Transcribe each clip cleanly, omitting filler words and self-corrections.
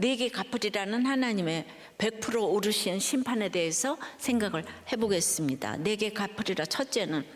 내게 갚으리라는 하나님의 100% 오르신 심판에 대해서 생각을 해보겠습니다. 내게 갚으리라. 첫째는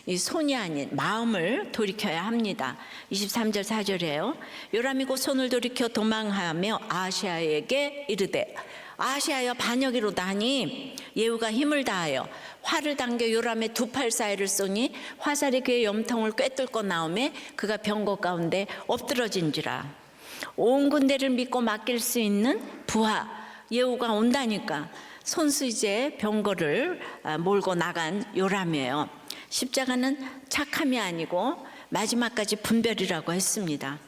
이 손이 아닌 마음을 돌이켜야 합니다. 23절 4절이에요. 요람이 곧 손을 돌이켜 도망하며 아하시아에게 이르되 아하시아여 반역이로다 하니 예후가 힘을 다하여 활을 당겨 요람의 두 팔 사이를 쏘니 화살이 그의 염통을 꿰뚫고 나오매 그가 병거 가운데 엎드러진지라. 온 군대를 믿고 맡길 수 있는 부하 예후가 온다니까 손수 이제 병거를 몰고 나간 요람이에요. 십자가는 착함이 아니고 마지막까지 분별이라고 했습니다.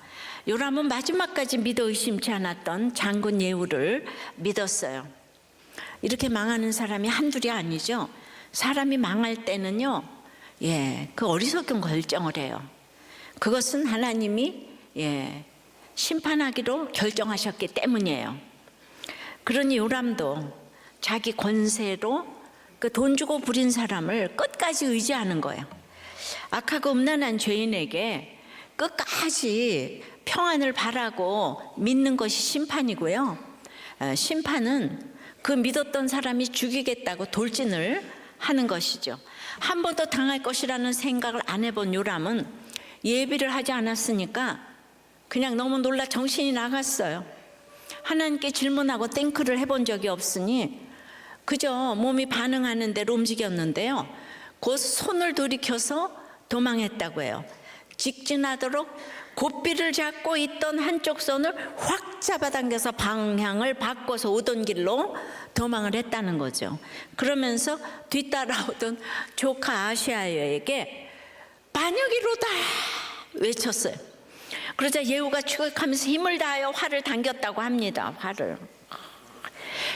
요람은 마지막까지 믿어 의심치 않았던 장군 예후를 믿었어요. 이렇게 망하는 사람이 한둘이 아니죠. 사람이 망할 때는요, 그 어리석은 결정을 해요. 그것은 하나님이 심판하기로 결정하셨기 때문이에요. 그러니 요람도 자기 권세로 그 돈 주고 부린 사람을 끝까지 의지하는 거예요. 악하고 음란한 죄인에게 끝까지 평안을 바라고 믿는 것이 심판이고요. 심판은 그 믿었던 사람이 죽이겠다고 돌진을 하는 것이죠. 한 번 더 당할 것이라는 생각을 안 해본 요람은 예비를 하지 않았으니까 그냥 너무 놀라 정신이 나갔어요. 하나님께 질문하고 땡크를 해본 적이 없으니 그저 몸이 반응하는 대로 움직였는데요. 곧 손을 돌이켜서 도망했다고 해요. 직진하도록 고삐를 잡고 있던 한쪽 손을 확 잡아당겨서 방향을 바꿔서 오던 길로 도망을 했다는 거죠. 그러면서 뒤따라오던 조카 아시아에게 반역이로다 외쳤어요. 그러자 예후가 추격하면서 힘을 다하여 활을 당겼다고 합니다. 활을.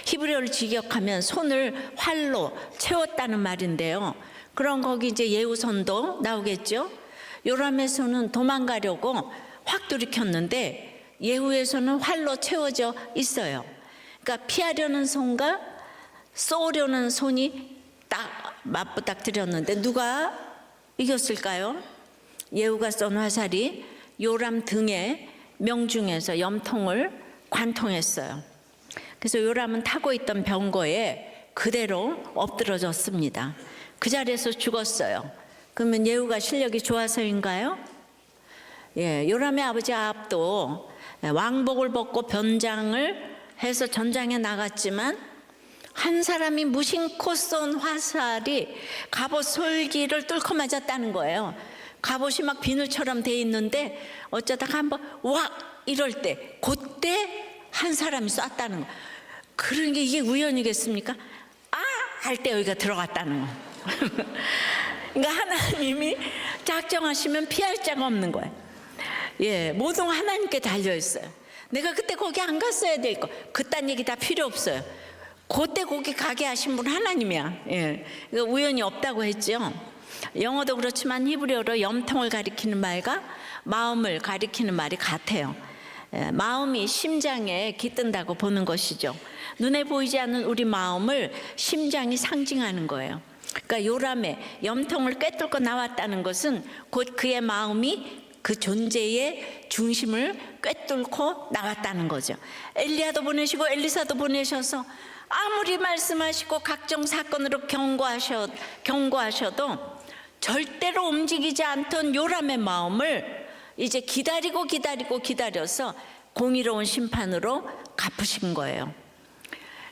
히브리어를 직역하면 손을 활로 채웠다는 말인데요. 그럼 거기 이제 예후 손도 나오겠죠. 요람의 손은 도망가려고 확 돌이켰는데 예후의 손은 활로 채워져 있어요. 그러니까 피하려는 손과 쏘려는 손이 딱 맞부닥뜨렸는데 누가 이겼을까요? 예후가 쏜 화살이 요람 등에 명중에서 염통을 관통했어요. 그래서 요람은 타고 있던 병거에 그대로 엎드러졌습니다. 그 자리에서 죽었어요. 그러면 예후가 실력이 좋아서인가요? 요람의 아버지 아합도 왕복을 벗고 변장을 해서 전장에 나갔지만 한 사람이 무심코 쏜 화살이 갑옷 솔기를 뚫고 맞았다는 거예요. 갑옷이 막 비늘처럼 돼 있는데 어쩌다가 한번 왁 이럴 때 그때 한 사람이 쐈다는 거. 그런 게 이게 우연이겠습니까? 할 때 여기가 들어갔다는 거. 그러니까 하나님이 작정하시면 피할 자가 없는 거예요. 모든 하나님께 달려 있어요. 내가 그때 거기 안 갔어야 될 거. 그딴 얘기 다 필요 없어요. 그때 거기 가게 하신 분 하나님이야. 우연이 없다고 했죠. 영어도 그렇지만 히브리어로 염통을 가리키는 말과 마음을 가리키는 말이 같아요. 마음이 심장에 깃든다고 보는 것이죠. 눈에 보이지 않는 우리 마음을 심장이 상징하는 거예요. 그러니까 요람의 염통을 꿰뚫고 나왔다는 것은 곧 그의 마음이 그 존재의 중심을 꿰뚫고 나왔다는 거죠. 엘리야도 보내시고 엘리사도 보내셔서 아무리 말씀하시고 각종 사건으로 경고하셔도 절대로 움직이지 않던 요람의 마음을 이제 기다려서 공의로운 심판으로 갚으신 거예요.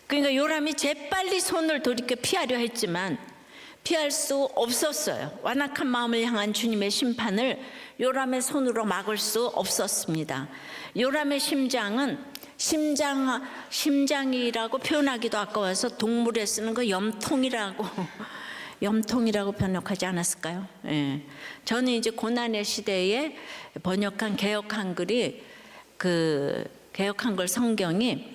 그러니까 요람이 재빨리 손을 돌이켜 피하려 했지만 피할 수 없었어요. 완악한 마음을 향한 주님의 심판을 요람의 손으로 막을 수 없었습니다. 요람의 심장이라고 표현하기도 아까워서 동물에 쓰는 거 염통이라고 번역하지 않았을까요? 저는 이제 고난의 시대에 번역한 개역 한글이 그 개역 한글 성경이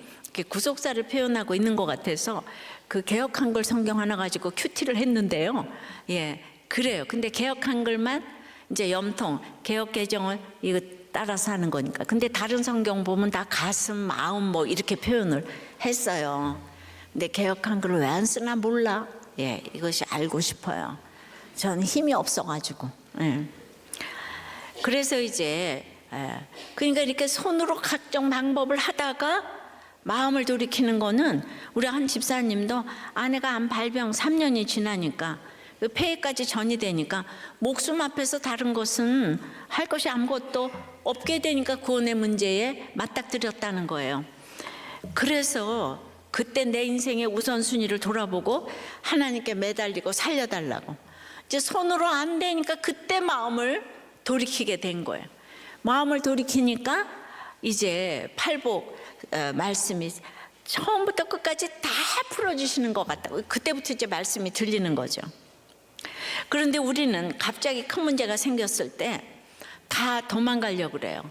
구속사를 표현하고 있는 것 같아서 그 개역 한글 성경 하나 가지고 큐티를 했는데요. 그래요. 근데 개역 한글만 이제 염통, 개역 개정을 이거 따라서 하는 거니까. 근데 다른 성경 보면 다 가슴, 마음 뭐 이렇게 표현을 했어요. 근데 개역 한글을 왜 안 쓰나 몰라. 이것이 알고 싶어요. 전 힘이 없어가지고. 그래서 이제 그러니까 이렇게 손으로 각종 방법을 하다가 마음을 돌이키는 거는 우리 한 집사님도 아내가 암 발병 3년이 지나니까 그 폐해까지 전이 되니까 목숨 앞에서 다른 것은 할 것이 아무것도 없게 되니까 구원의 문제에 맞닥뜨렸다는 거예요. 그래서 그때 내 인생의 우선순위를 돌아보고 하나님께 매달리고 살려달라고. 이제 손으로 안 되니까 그때 마음을 돌이키게 된 거예요. 마음을 돌이키니까 이제 팔복 말씀이 처음부터 끝까지 다 풀어주시는 것 같다고. 그때부터 이제 말씀이 들리는 거죠. 그런데 우리는 갑자기 큰 문제가 생겼을 때 다 도망가려고 그래요.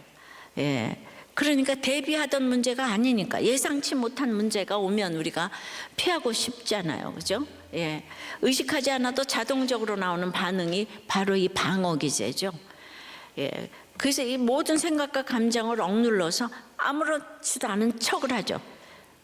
예. 그러니까 대비하던 문제가 아니니까 예상치 못한 문제가 오면 우리가 피하고 싶잖아요. 그죠? 예. 의식하지 않아도 자동적으로 나오는 반응이 바로 이 방어 기제죠. 예. 그래서 이 모든 생각과 감정을 억눌러서 아무렇지도 않은 척을 하죠.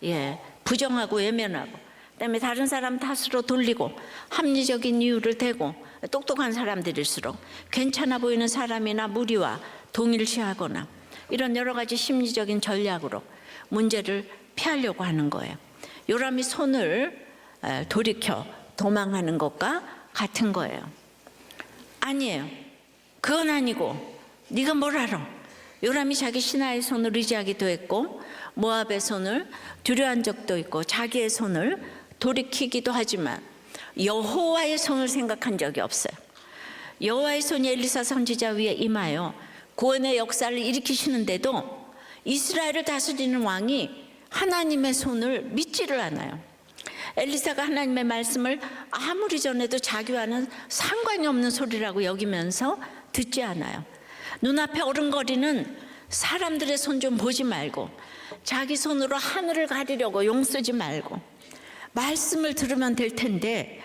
예. 부정하고 외면하고, 그다음에 다른 사람 탓으로 돌리고, 합리적인 이유를 대고, 똑똑한 사람들일수록 괜찮아 보이는 사람이나 무리와 동일시하거나 이런 여러 가지 심리적인 전략으로 문제를 피하려고 하는 거예요. 요람이 손을 돌이켜 도망하는 것과 같은 거예요. 아니에요. 그건 아니고 네가 뭘 알아? 요람이 자기 신하의 손을 의지하기도 했고 모압의 손을 두려워한 적도 있고 자기의 손을 돌이키기도 하지만 여호와의 손을 생각한 적이 없어요. 여호와의 손이 엘리사 선지자 위에 임하여 구원의 역사를 일으키시는데도 이스라엘을 다스리는 왕이 하나님의 손을 믿지를 않아요. 엘리사가 하나님의 말씀을 아무리 전해도 자기와는 상관이 없는 소리라고 여기면서 듣지 않아요. 눈앞에 어른거리는 사람들의 손 좀 보지 말고 자기 손으로 하늘을 가리려고 용쓰지 말고 말씀을 들으면 될 텐데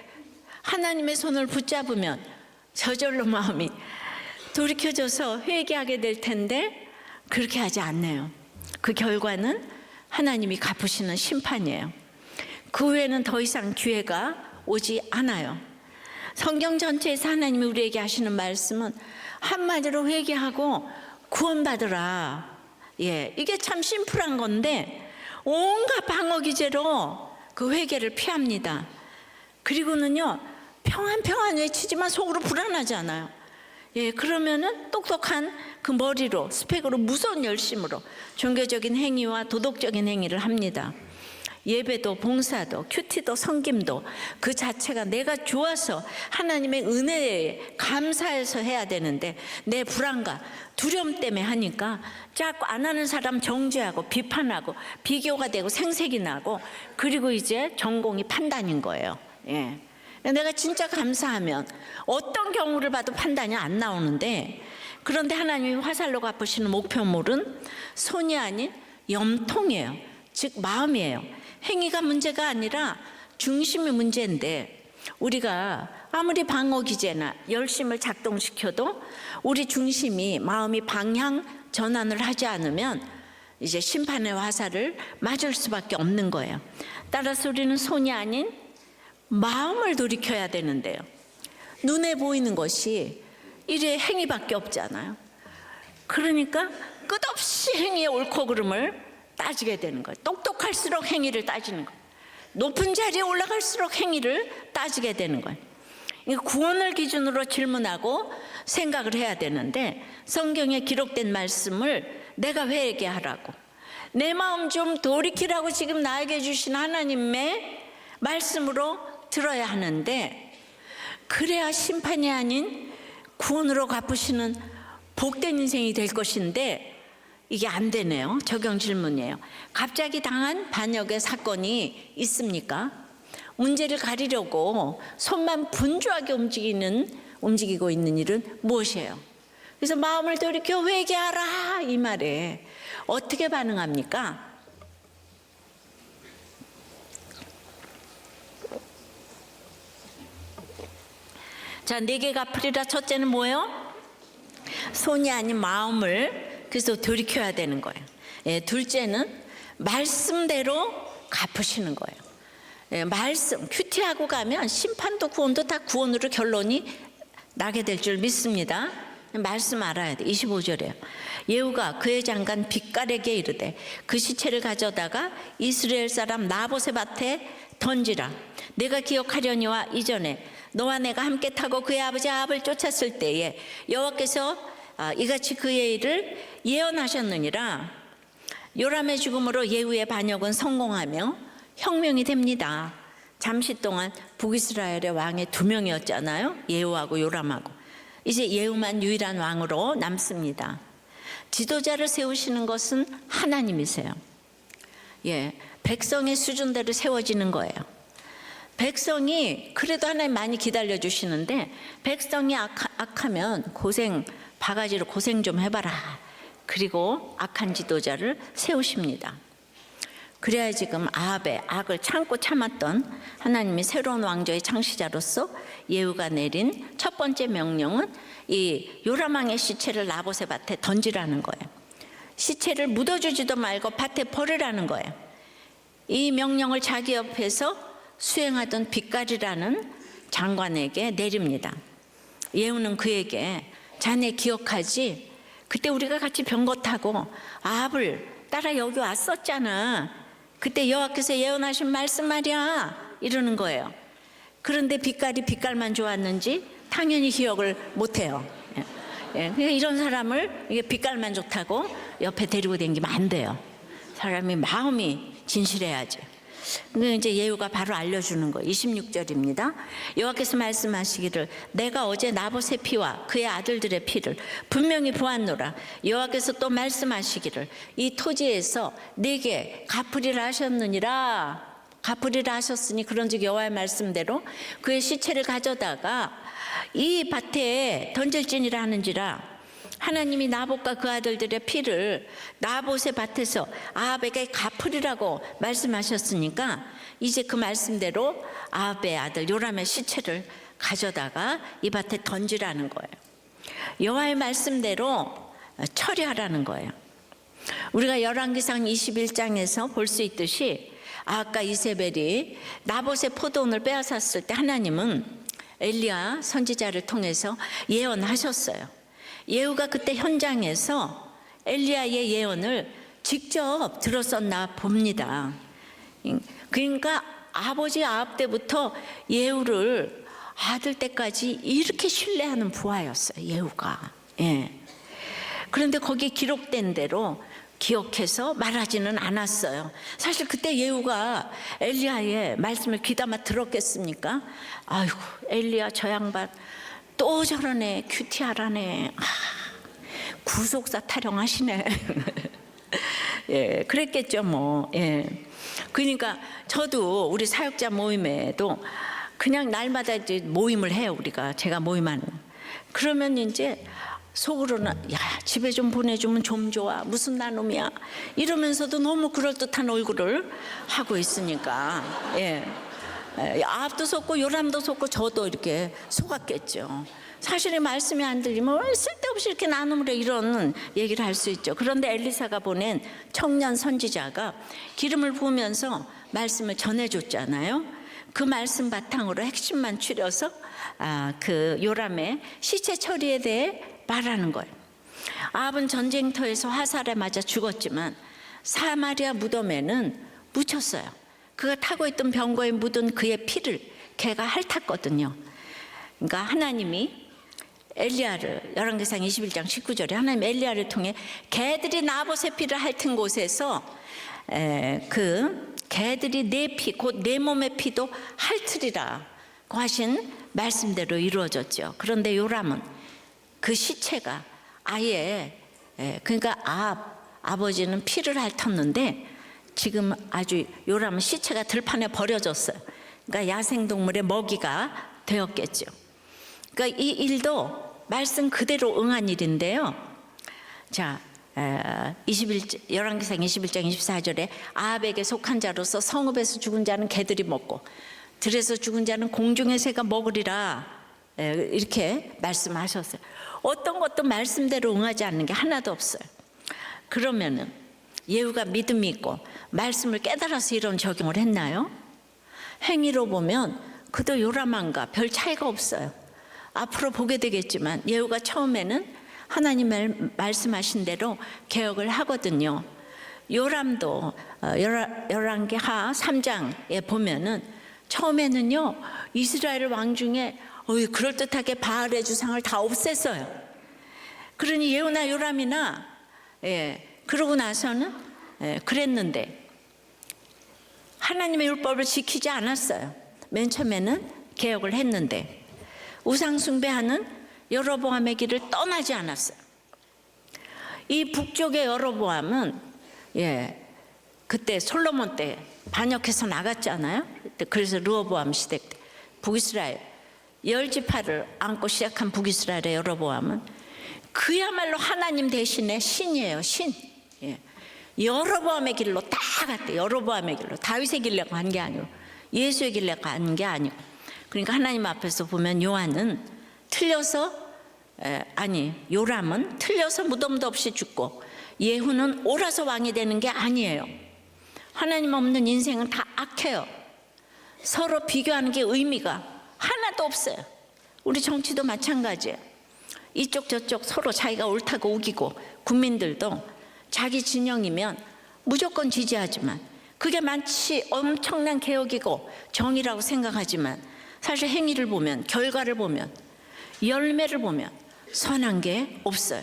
하나님의 손을 붙잡으면 저절로 마음이 돌이켜져서 회개하게 될 텐데 그렇게 하지 않네요. 그 결과는 하나님이 갚으시는 심판이에요. 그 후에는 더 이상 기회가 오지 않아요. 성경 전체에서 하나님이 우리에게 하시는 말씀은 한마디로 회개하고 구원받으라. 예, 이게 참 심플한 건데 온갖 방어 기제로 그 회개를 피합니다. 그리고는요 평안 외치지만 속으로 불안하지 않아요. 예, 그러면은 똑똑한 그 머리로 스펙으로 무서운 열심으로 종교적인 행위와 도덕적인 행위를 합니다. 예배도 봉사도 큐티도 섬김도 그 자체가 내가 좋아서 하나님의 은혜에 감사해서 해야 되는데 내 불안과 두려움 때문에 하니까 자꾸 안 하는 사람 정죄하고 비판하고 비교가 되고 생색이 나고 그리고 이제 전공이 판단인 거예요. 예. 내가 진짜 감사하면 어떤 경우를 봐도 판단이 안 나오는데 그런데 하나님이 화살로 갚으시는 목표물은 손이 아닌 염통이에요. 즉 마음이에요. 행위가 문제가 아니라 중심이 문제인데 우리가 아무리 방어 기제나 열심을 작동시켜도 우리 중심이 마음이 방향 전환을 하지 않으면 이제 심판의 화살을 맞을 수밖에 없는 거예요. 따라서 우리는 손이 아닌 마음을 돌이켜야 되는데요. 눈에 보이는 것이 이래 행위밖에 없잖아요. 그러니까 끝없이 행위의 옳고 그름을 따지게 되는 거예요. 똑똑할수록 행위를 따지는 거예요. 높은 자리에 올라갈수록 행위를 따지게 되는 거예요. 구원을 기준으로 질문하고 생각을 해야 되는데 성경에 기록된 말씀을 내가 회개하라고 내 마음 좀 돌이키라고 지금 나에게 주신 하나님의 말씀으로 들어야 하는데 그래야 심판이 아닌 구원으로 갚으시는 복된 인생이 될 것인데 이게 안 되네요. 적용 질문이에요. 갑자기 당한 반역의 사건이 있습니까? 문제를 가리려고 손만 분주하게 움직이고 있는 일은 무엇이에요? 그래서 마음을 돌이켜 회개하라 이 말에 어떻게 반응합니까? 자, 4개 갚으리라. 첫째는 뭐예요? 손이 아닌 마음을 그래서 돌이켜야 되는 거예요. 예, 둘째는 말씀대로 갚으시는 거예요. 예, 말씀 큐티하고 가면 심판도 구원도 다 구원으로 결론이 나게 될 줄 믿습니다. 말씀 알아야 돼. 25절이에요. 예후가 그의 장관 빗갈에게 이르되 그 시체를 가져다가 이스라엘 사람 나봇의 밭에 던지라. 내가 기억하려니와 이전에 너와 내가 함께 타고 그의 아버지 아합을 쫓았을 때에 여호와께서 이같이 그의 일을 예언하셨느니라. 요람의 죽음으로 예후의 반역은 성공하며 혁명이 됩니다. 잠시 동안 북이스라엘의 왕이 2명이었잖아요. 예후하고 요람하고. 이제 예후만 유일한 왕으로 남습니다. 지도자를 세우시는 것은 하나님이세요. 백성의 수준대로 세워지는 거예요. 백성이 그래도 하나님 많이 기다려주시는데 백성이 악하면 바가지로 고생 좀 해봐라. 그리고 악한 지도자를 세우십니다. 그래야 지금 아합의 악을 참았던 하나님이 새로운 왕조의 창시자로서 예후가 내린 첫 번째 명령은 이 요람왕의 시체를 나봇의 밭에 던지라는 거예요. 시체를 묻어주지도 말고 밭에 버리라는 거예요. 이 명령을 자기 옆에서 수행하던 빗갈이라는 장관에게 내립니다. 예후는 그에게 자네 기억하지? 그때 우리가 같이 병거 타고 아합을 따라 여기 왔었잖아. 그때 여호와께서 예언하신 말씀 말이야. 이러는 거예요. 그런데 빗갈만 좋았는지 당연히 기억을 못해요. 그러니까 이런 사람을 이게 빗갈만 좋다고 옆에 데리고 다니면 안 돼요. 사람이 마음이 진실해야지. 근데 이제 예후가 바로 알려주는 거 26절입니다. 여호와께서 말씀하시기를 내가 어제 나봇의 피와 그의 아들들의 피를 분명히 보았노라. 여호와께서 또 말씀하시기를 이 토지에서 내게 갚으리라 하셨느니라. 갚으리라 하셨으니 그런즉 여호와의 말씀대로 그의 시체를 가져다가 이 밭에 던질지니라 하는지라. 하나님이 나봇과 그 아들들의 피를 나봇의 밭에서 아합에게 갚으리라고 말씀하셨으니까 이제 그 말씀대로 아합의 아들 요람의 시체를 가져다가 이 밭에 던지라는 거예요. 여호와의 말씀대로 처리하라는 거예요. 우리가 열왕기상 21장에서 볼 수 있듯이 아합과 이세벨이 나봇의 포도원을 빼앗았을 때 하나님은 엘리야 선지자를 통해서 예언하셨어요. 예후가 그때 현장에서 엘리야의 예언을 직접 들었었나 봅니다. 그러니까 아버지 아합 때부터 예후를 아들 때까지 이렇게 신뢰하는 부하였어요. 예후가. 그런데 거기 기록된 대로 기억해서 말하지는 않았어요. 사실 그때 예후가 엘리야의 말씀을 귀담아 들었겠습니까? 아이고 엘리야 저 양반 또 저러네 큐티하라네. 구속사 타령하시네. 그랬겠죠 뭐. 그러니까 저도 우리 사역자 모임에도 그냥 날마다 이제 모임을 해요. 제가 모임하는. 그러면 이제 속으로는 야 집에 좀 보내주면 좀 좋아. 무슨 나눔이야. 이러면서도 너무 그럴듯한 얼굴을 하고 있으니까. 아합도 속고 요람도 속고 저도 이렇게 속았겠죠. 사실의 말씀이 안 들리면 쓸데없이 이렇게 나눔을 해 이런 얘기를 할 수 있죠. 그런데 엘리사가 보낸 청년 선지자가 기름을 부으면서 말씀을 전해줬잖아요. 그 말씀 바탕으로 핵심만 추려서 그 요람의 시체 처리에 대해 말하는 거예요. 아합은 전쟁터에서 화살에 맞아 죽었지만 사마리아 무덤에는 묻혔어요. 그가 타고 있던 병거에 묻은 그의 피를 개가 핥았거든요. 그러니까 하나님이 엘리야를 열왕기상 21장 19절에 하나님 엘리야를 통해 개들이 나봇의 피를 핥은 곳에서 그 개들이 내 피 곧 내 몸의 피도 핥으리라고 하신 말씀대로 이루어졌죠. 그런데 요람은 그 시체가 아예 그러니까 아버지는 피를 핥았는데 지금 아주 요람은 시체가 들판에 버려졌어요. 그러니까 야생동물의 먹이가 되었겠죠. 그러니까 이 일도 말씀 그대로 응한 일인데요. 자, 열왕기상 21장 24절에 아합에게 속한 자로서 성읍에서 죽은 자는 개들이 먹고 들에서 죽은 자는 공중의 새가 먹으리라 이렇게 말씀하셨어요. 어떤 것도 말씀대로 응하지 않는 게 하나도 없어요. 그러면은 예후가 믿음이 있고 말씀을 깨달아서 이런 적용을 했나요? 행위로 보면 그도 요람왕과 별 차이가 없어요. 앞으로 보게 되겠지만 예후가 처음에는 하나님 말씀하신 대로 개혁을 하거든요. 요람도 열왕기하 3장에 보면은 처음에는요 이스라엘 왕 중에 그럴듯하게 바알의 주상을 다 없앴어요. 그러니 예후나 요람이나 그러고 나서는 그랬는데 하나님의 율법을 지키지 않았어요. 맨 처음에는 개혁을 했는데 우상 숭배하는 여로보암의 길을 떠나지 않았어요. 이 북쪽의 여로보암은 그때 솔로몬 때 반역해서 나갔잖아요. 그래서 르호보암 시대 때 북이스라엘 10지파를 안고 시작한 북이스라엘의 여로보암은 그야말로 하나님 대신에 신이에요. 신. 여로보암의 길로 다 갔대. 여로보암의 길로. 다윗의 길로 간 게 아니고 예수의 길로 간 게 아니고. 그러니까 하나님 앞에서 보면 요한은 요람은 틀려서 무덤도 없이 죽고 예후는 옳아서 왕이 되는 게 아니에요. 하나님 없는 인생은 다 악해요. 서로 비교하는 게 의미가 하나도 없어요. 우리 정치도 마찬가지예요. 이쪽 저쪽 서로 자기가 옳다고 우기고 국민들도 자기 진영이면 무조건 지지하지만 그게 마치 엄청난 개혁이고 정의라고 생각하지만 사실 행위를 보면 결과를 보면 열매를 보면 선한 게 없어요.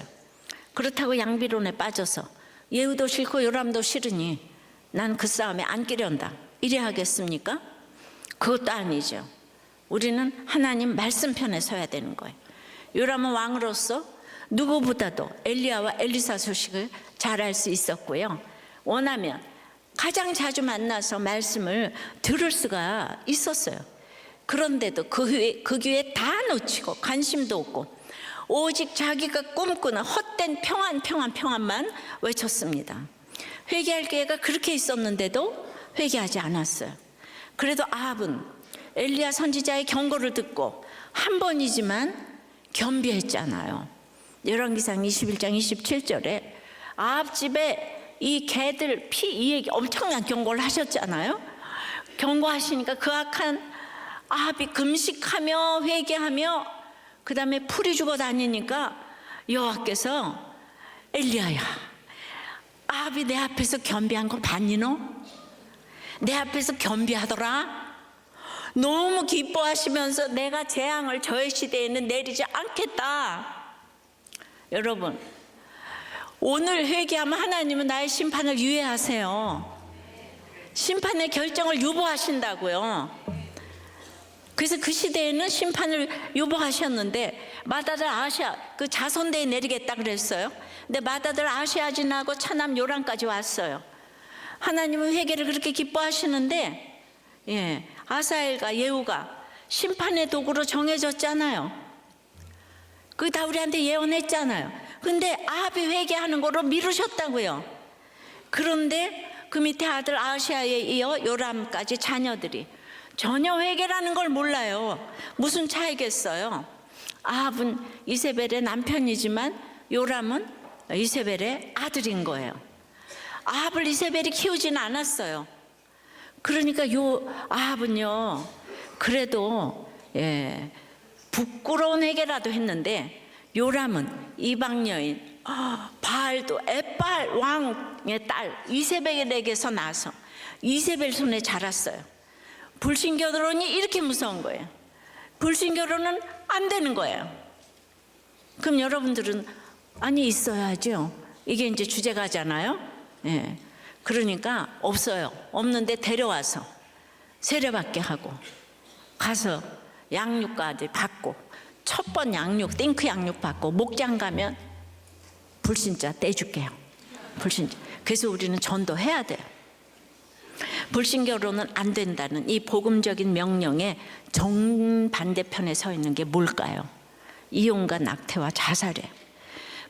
그렇다고 양비론에 빠져서 예후도 싫고 요람도 싫으니 난 그 싸움에 안 끼련다 이래 하겠습니까? 그것도 아니죠. 우리는 하나님 말씀 편에 서야 되는 거예요. 요람은 왕으로서 누구보다도 엘리야와 엘리사 소식을 잘 알 수 있었고요. 원하면 가장 자주 만나서 말씀을 들을 수가 있었어요. 그런데도 그 귀에 다 놓치고 관심도 없고 오직 자기가 꿈꾸는 헛된 평안만 외쳤습니다. 회개할 기회가 그렇게 있었는데도 회개하지 않았어요. 그래도 아합은 엘리야 선지자의 경고를 듣고 한 번이지만 겸비했잖아요. 열왕기상 21장 27절에 아합 집에 이 개들 피 이 얘기 엄청난 경고를 하셨잖아요. 경고하시니까 그 악한 아합이 금식하며 회개하며 그 다음에 풀이 죽어 다니니까 여호와께서 엘리야야, 아합이 내 앞에서 겸비한 거 봤니 너? 내 앞에서 겸비하더라. 너무 기뻐하시면서 내가 재앙을 저의 시대에는 내리지 않겠다. 여러분, 오늘 회개하면 하나님은 나의 심판을 유예하세요. 심판의 결정을 유보하신다고요. 그래서 그 시대에는 심판을 유보하셨는데 마다들 아시아 그 자손대에 내리겠다 그랬어요. 근데 마다들 아시아 지나고 차남 요람까지 왔어요. 하나님은 회개를 그렇게 기뻐하시는데 아사엘과 예후가 심판의 도구로 정해졌잖아요. 그게 다 우리한테 예언했잖아요. 근데 아합이 회개하는 거로 미루셨다고요. 그런데 그 밑에 아들 아시아에 이어 요람까지 자녀들이 전혀 회개라는 걸 몰라요. 무슨 차이겠어요. 아합은 이세벨의 남편이지만 요람은 이세벨의 아들인 거예요. 아합을 이세벨이 키우지는 않았어요. 그러니까 아합은요 그래도 부끄러운 회개라도 했는데 요람은 이방 여인 바알도 엣바알 왕의 딸 이세벨에게서 나서 이세벨 손에 자랐어요. 불신결혼이 이렇게 무서운 거예요. 불신결혼은 안 되는 거예요. 그럼 여러분들은 아니 있어야죠. 이게 이제 주제가잖아요. 그러니까 없어요. 없는데 데려와서 세례받게 하고 가서 양육까지 받고 첫 번 양육 띵크 양육 받고 목장 가면 불신자 떼줄게요. 불신자. 그래서 우리는 전도해야 돼요. 불신결혼은 안 된다는 이 복음적인 명령의 정반대편에 서 있는 게 뭘까요? 이혼과 낙태와 자살이에요.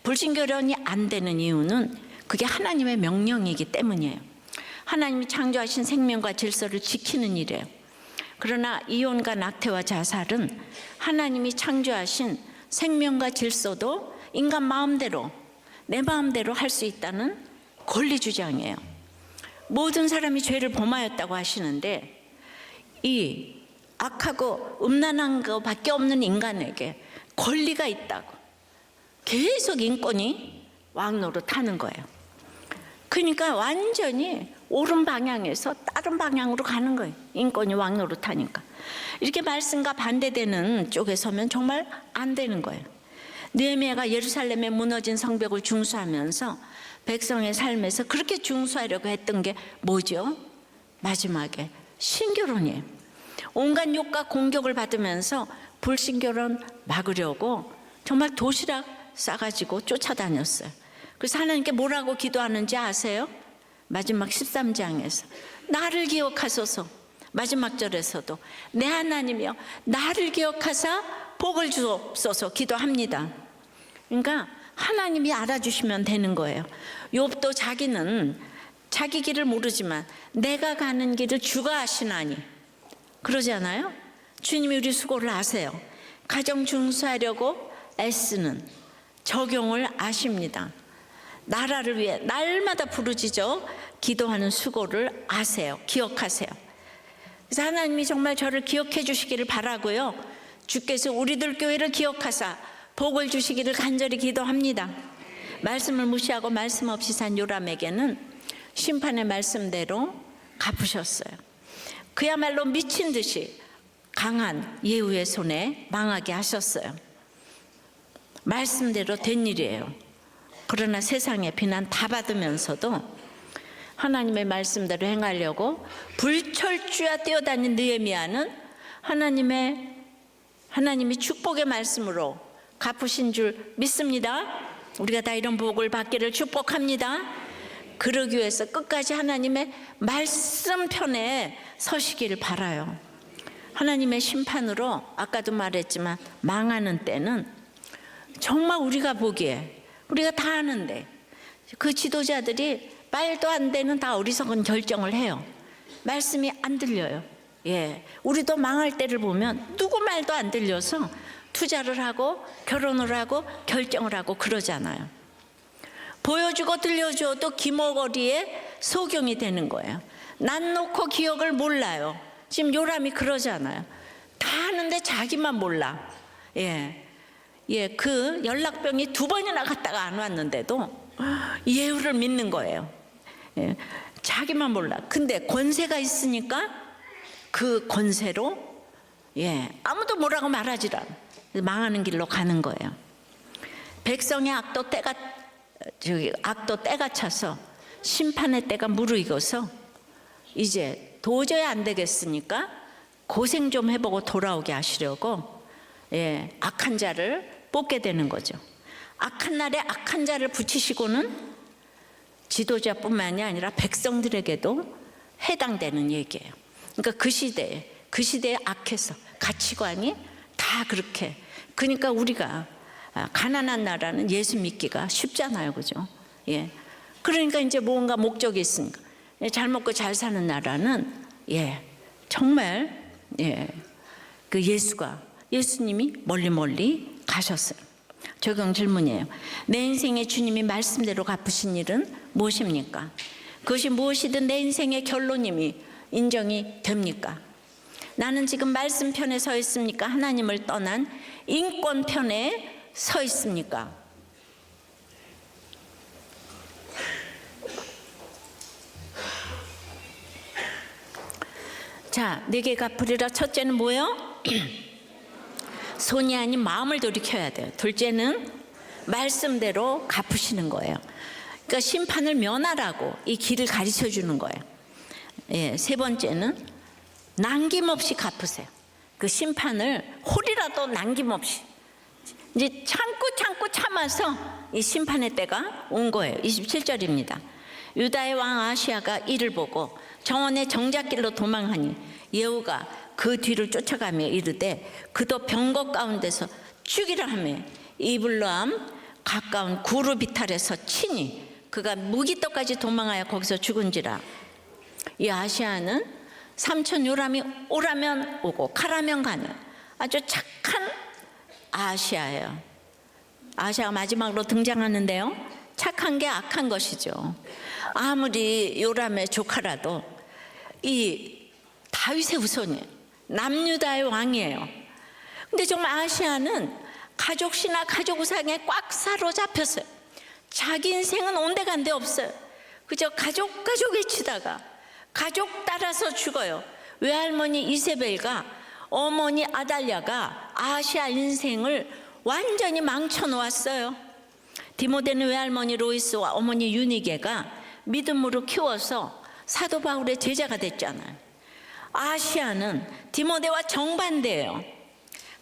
불신결혼이 안 되는 이유는 그게 하나님의 명령이기 때문이에요. 하나님이 창조하신 생명과 질서를 지키는 일이에요. 그러나 이혼과 낙태와 자살은 하나님이 창조하신 생명과 질서도 인간 마음대로 내 마음대로 할 수 있다는 권리 주장이에요. 모든 사람이 죄를 범하였다고 하시는데 이 악하고 음란한 것밖에 없는 인간에게 권리가 있다고. 계속 인권이 왕노릇하는 거예요. 그러니까 완전히 옳은 방향에서 다른 방향으로 가는 거예요. 인권이 왕노릇하니까. 이렇게 말씀과 반대되는 쪽에 서면 정말 안 되는 거예요. 느헤미야가 예루살렘에 무너진 성벽을 중수하면서 백성의 삶에서 그렇게 중수하려고 했던 게 뭐죠? 마지막에 신결혼이에요. 온갖 욕과 공격을 받으면서 불신결혼 막으려고 정말 도시락 싸가지고 쫓아다녔어요. 그래서 하나님께 뭐라고 기도하는지 아세요? 마지막 13장에서 나를 기억하소서. 마지막 절에서도 내 하나님이여 나를 기억하사 복을 주옵소서 기도합니다. 그러니까 하나님이 알아주시면 되는 거예요. 욥도 자기는 자기 길을 모르지만 내가 가는 길을 주가 아시나니 그러잖아요. 주님이 우리 수고를 아세요. 가정 중수하려고 애쓰는 적용을 아십니다. 나라를 위해 날마다 부르짖어 기도하는 수고를 아세요. 기억하세요. 그래서 하나님이 정말 저를 기억해 주시기를 바라고요. 주께서 우리들 교회를 기억하사 복을 주시기를 간절히 기도합니다. 말씀을 무시하고 말씀 없이 산 요람에게는 심판의 말씀대로 갚으셨어요. 그야말로 미친 듯이 강한 예후의 손에 망하게 하셨어요. 말씀대로 된 일이에요. 그러나 세상의 비난 다 받으면서도 하나님의 말씀대로 행하려고 불철주야 뛰어다닌 느헤미야는 하나님이 축복의 말씀으로 갚으신 줄 믿습니다. 우리가 다 이런 복을 받기를 축복합니다. 그러기 위해서 끝까지 하나님의 말씀 편에 서시기를 바라요. 하나님의 심판으로 아까도 말했지만 망하는 때는 정말 우리가 보기에 우리가 다 아는데 그 지도자들이 말도 안 되는 다 어리석은 결정을 해요. 말씀이 안 들려요. 우리도 망할 때를 보면 누구 말도 안 들려서 투자를 하고 결혼을 하고 결정을 하고 그러잖아요. 보여주고 들려줘도 기모거리에 소경이 되는 거예요. 난 놓고 기억을 몰라요. 지금 요람이 그러잖아요. 다 아는데 자기만 몰라. 그 연락병이 2번이나 갔다가 안 왔는데도 예후를 믿는 거예요. 자기만 몰라. 근데 권세가 있으니까 그 권세로 아무도 뭐라고 말하지 않아. 망하는 길로 가는 거예요. 백성의 악도 때가 차서 심판의 때가 무르익어서 이제 도저히 안 되겠으니까 고생 좀 해보고 돌아오게 하시려고 악한 자를 뽑게 되는 거죠. 악한 날에 악한 자를 붙이시고는 지도자뿐만이 아니라 백성들에게도 해당되는 얘기예요. 그러니까 그 시대에 악해서 가치관이 다 그렇게. 그러니까 우리가 가난한 나라는 예수 믿기가 쉽잖아요, 그죠? 그러니까 이제 뭔가 목적이 있으니까 잘 먹고 잘 사는 나라는 정말 그 예수님이 멀리 가셨어요. 적용 질문이에요. 내 인생의 주님이 말씀대로 갚으신 일은 무엇입니까? 그것이 무엇이든 내 인생의 결론임이 인정이 됩니까? 나는 지금 말씀 편에 서 있습니까? 하나님을 떠난 인권 편에 서 있습니까? 자, 네개 갚으리라. 첫째는 뭐예요? 손이 아닌 마음을 돌이켜야 돼요. 둘째는 말씀대로 갚으시는 거예요. 그러니까 심판을 면하라고 이 길을 가르쳐 주는 거예요. 세 번째는 남김없이 갚으세요. 그 심판을 홀이라도 남김없이 이제 참고 참아서 이 심판의 때가 온 거예요. 27절입니다. 유다의 왕 아시아가 이를 보고 정원의 정작길로 도망하니 예후가 그 뒤를 쫓아가며 이르되 그도 병거 가운데서 죽이라 하며 이블로암 가까운 구르 비탈에서 치니 그가 무기떡까지 도망하여 거기서 죽은지라. 이 아시아는 삼촌 요람이 오라면 오고 가라면 가는 아주 착한 아시아예요. 아시아가 마지막으로 등장하는데요, 착한 게 악한 것이죠. 아무리 요람의 조카라도 이 다윗의 후손이에요. 남유다의 왕이에요. 근데 정말 아시아는 가족 신화, 가족 우상에 꽉 사로잡혔어요. 자기 인생은 온데간데 없어요. 그저 가족 외치다가 가족 따라서 죽어요. 외할머니 이세벨과 어머니 아달랴가 아시아 인생을 완전히 망쳐놓았어요. 디모데는 외할머니 로이스와 어머니 유니게가 믿음으로 키워서 사도 바울의 제자가 됐잖아요. 아시아는 디모데와 정반대예요.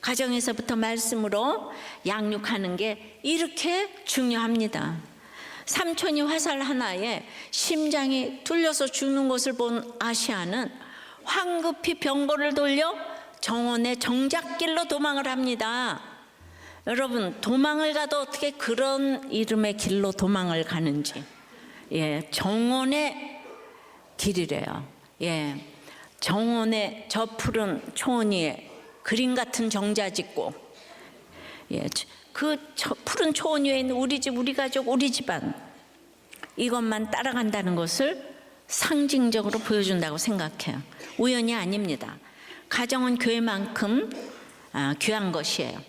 가정에서부터 말씀으로 양육하는 게 이렇게 중요합니다. 삼촌이 화살 하나에 심장이 뚫려서 죽는 것을 본 아시아는 황급히 병거를 돌려 정원의 정작길로 도망을 합니다. 여러분, 도망을 가도 어떻게 그런 이름의 길로 도망을 가는지. 정원의 길이래요. 정원의 저 푸른 초원 위에 그림 같은 정자 짓고, 그 푸른 초원 위에 있는 우리 집, 우리 가족, 우리 집안, 이것만 따라간다는 것을 상징적으로 보여준다고 생각해요. 우연이 아닙니다. 가정은 교회만큼 귀한 것이에요.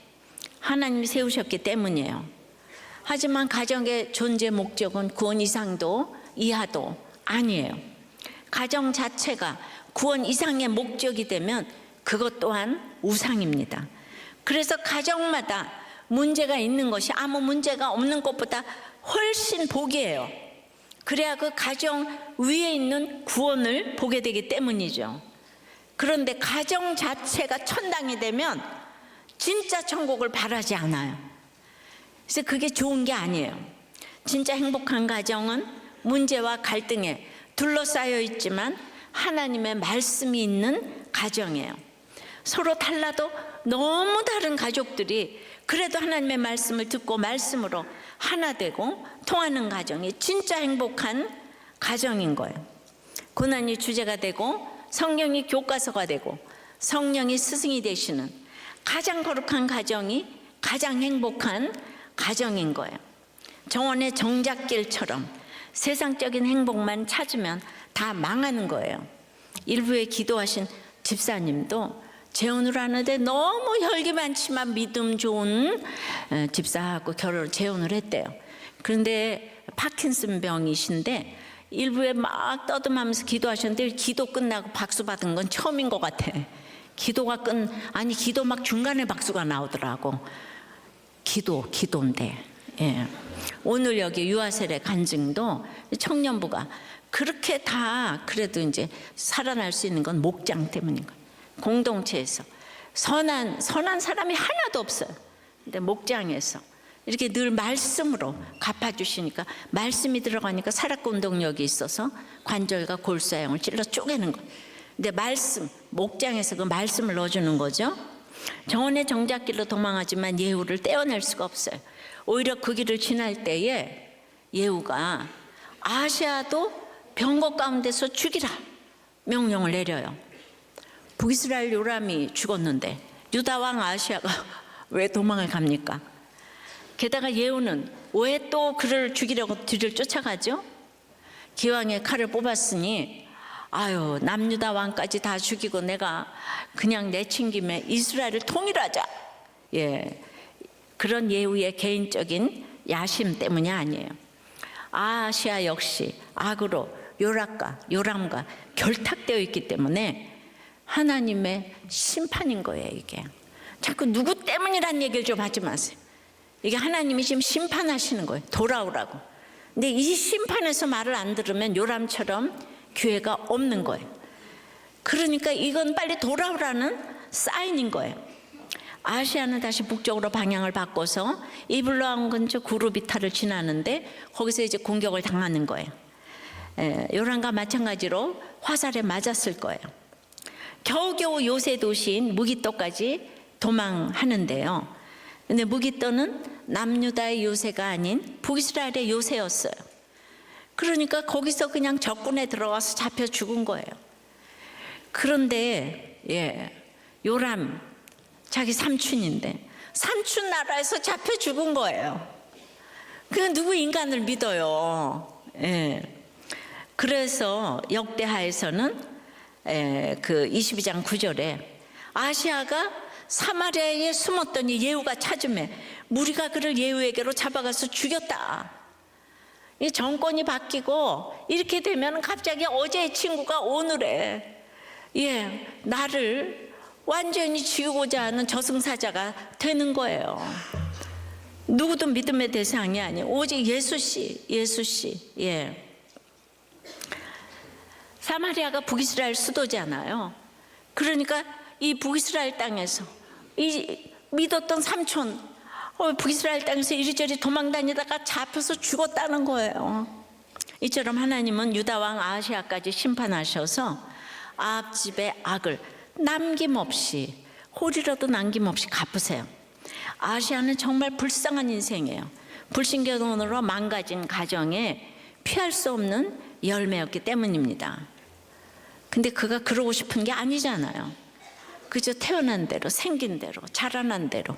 하나님이 세우셨기 때문이에요. 하지만 가정의 존재 목적은 구원 이상도 이하도 아니에요. 가정 자체가 구원 이상의 목적이 되면 그것 또한 우상입니다. 그래서 가정마다 문제가 있는 것이 아무 문제가 없는 것보다 훨씬 복이에요. 그래야 그 가정 위에 있는 구원을 보게 되기 때문이죠. 그런데 가정 자체가 천당이 되면 진짜 천국을 바라지 않아요. 그래서 그게 좋은 게 아니에요. 진짜 행복한 가정은 문제와 갈등에 둘러싸여 있지만 하나님의 말씀이 있는 가정이에요. 서로 달라도 너무 다른 가족들이 그래도 하나님의 말씀을 듣고 말씀으로 하나 되고 통하는 가정이 진짜 행복한 가정인 거예요. 고난이 주제가 되고 성경이 교과서가 되고 성령이 스승이 되시는 가장 거룩한 가정이 가장 행복한 가정인 거예요. 정원의 정작길처럼 세상적인 행복만 찾으면 다 망하는 거예요. 일부에 기도하신 집사님도 재혼을 하는데 너무 혈기 많지만 믿음 좋은 집사하고 재혼을 했대요. 그런데 파킨슨 병이신데 일부에 막 떠듬하면서 기도하셨는데 기도 끝나고 박수 받은 건 처음인 것 같아. 기도 막 중간에 박수가 나오더라고. 기도인데. 오늘 여기 유아세례 간증도 청년부가 그렇게 다 그래도 이제 살아날 수 있는 건 목장 때문인 거예요. 공동체에서 선한 사람이 하나도 없어요. 근데 목장에서 이렇게 늘 말씀으로 갚아주시니까 말씀이 들어가니까 사락고 운동력이 있어서 관절과 골수아형을 찔러 쪼개는 거예요. 근데 목장에서 그 말씀을 넣어주는 거죠. 정원의 정작길로 도망하지만 예후를 떼어낼 수가 없어요. 오히려 그 길을 지날 때에 예후가 아시아도 병거 가운데서 죽이라 명령을 내려요. 북이스라엘 요람이 죽었는데 유다 왕 아시아가 왜 도망을 갑니까? 게다가 예후는 왜 또 그를 죽이려고 뒤를 쫓아가죠? 기왕에 칼을 뽑았으니 남유다 왕까지 다 죽이고 내가 그냥 내친 김에 이스라엘을 통일하자. 그런 예후의 개인적인 야심 때문이 아니에요. 아시아 역시 악으로 요람과 결탁되어 있기 때문에 하나님의 심판인 거예요. 이게 자꾸 누구 때문이란 얘기를 좀 하지 마세요. 이게 하나님이 지금 심판하시는 거예요. 돌아오라고. 근데 이 심판에서 말을 안 들으면 요람처럼 기회가 없는 거예요. 그러니까 이건 빨리 돌아오라는 사인인 거예요. 아시아는 다시 북쪽으로 방향을 바꿔서 이블로암 근처 구르비타를 지나는데 거기서 이제 공격을 당하는 거예요. 요람과 마찬가지로 화살에 맞았을 거예요. 겨우겨우 요새 도시인 무기또까지 도망하는데요. 근데 무기또는 남유다의 요새가 아닌 북이스라엘의 요새였어요. 그러니까 거기서 그냥 적군에 들어와서 잡혀 죽은 거예요. 그런데 요람 자기 삼촌인데 삼촌 나라에서 잡혀 죽은 거예요. 그 누구 인간을 믿어요. 그래서 역대하에서는 그 22장 9절에 아시아가 사마리아에 숨었더니 예후가 찾으매 무리가 그를 예후에게로 잡아가서 죽였다. 이 정권이 바뀌고 이렇게 되면 갑자기 어제의 친구가 오늘의 나를 완전히 지우고자 하는 저승사자가 되는 거예요. 누구도 믿음의 대상이 아니에요. 오직 예수씨. 사마리아가 북이스라엘 수도잖아요. 그러니까 이 북이스라엘 땅에서 이 믿었던 삼촌 북이스라엘 땅에서 이리저리 도망다니다가 잡혀서 죽었다는 거예요. 이처럼 하나님은 유다 왕 아하시아까지 심판하셔서 아합 집의 악을 남김없이 홀이라도 남김없이 갚으세요. 아하시아는 정말 불쌍한 인생이에요. 불신경으로 망가진 가정에 피할 수 없는 열매였기 때문입니다. 근데 그가 그러고 싶은 게 아니잖아요. 그저 태어난 대로 생긴 대로 자라난 대로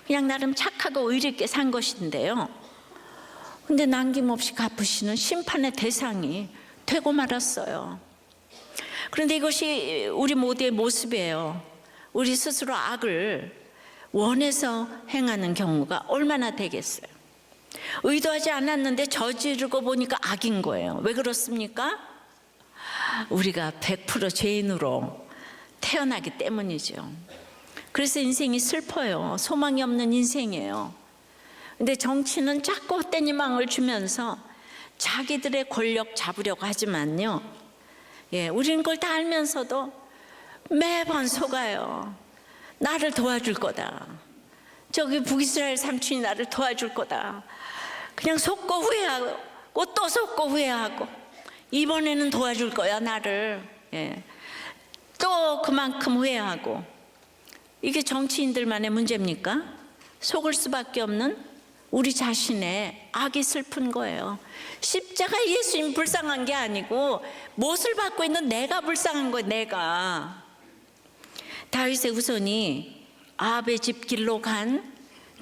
그냥 나름 착하고 의리 있게 산 것인데요. 근데 남김없이 갚으시는 심판의 대상이 되고 말았어요. 그런데 이것이 우리 모두의 모습이에요. 우리 스스로 악을 원해서 행하는 경우가 얼마나 되겠어요. 의도하지 않았는데 저지르고 보니까 악인 거예요. 왜 그렇습니까? 우리가 100% 죄인으로 태어나기 때문이죠. 그래서 인생이 슬퍼요. 소망이 없는 인생이에요. 근데 정치는 자꾸 헛된 희망을 주면서 자기들의 권력 잡으려고 하지만요. 우리는 그걸 다 알면서도 매번 속아요. 나를 도와줄 거다. 저기 북이스라엘 삼촌이 나를 도와줄 거다. 그냥 속고 후회하고 또 속고 후회하고 이번에는 도와줄 거야 나를. 또 그만큼 후회하고. 이게 정치인들만의 문제입니까? 속을 수밖에 없는 우리 자신의 악이 슬픈 거예요. 십자가 예수님 불쌍한 게 아니고 못을 받고 있는 내가 불쌍한 거예요. 내가. 다윗의 후손이 아합의 집 길로 간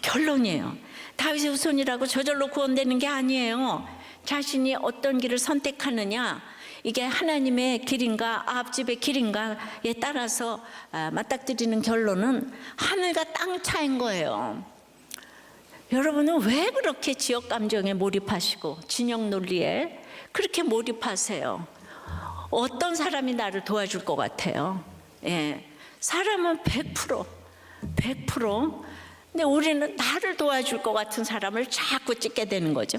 결론이에요. 다윗의 후손이라고 저절로 구원되는 게 아니에요. 자신이 어떤 길을 선택하느냐, 이게 하나님의 길인가 아합 집의 길인가에 따라서 맞닥뜨리는 결론은 하늘과 땅 차이인 거예요. 여러분은 왜 그렇게 지역 감정에 몰입하시고 진영 논리에 그렇게 몰입하세요? 어떤 사람이 나를 도와줄 것 같아요? 사람은 100%. 근데 우리는 나를 도와줄 것 같은 사람을 자꾸 찍게 되는 거죠.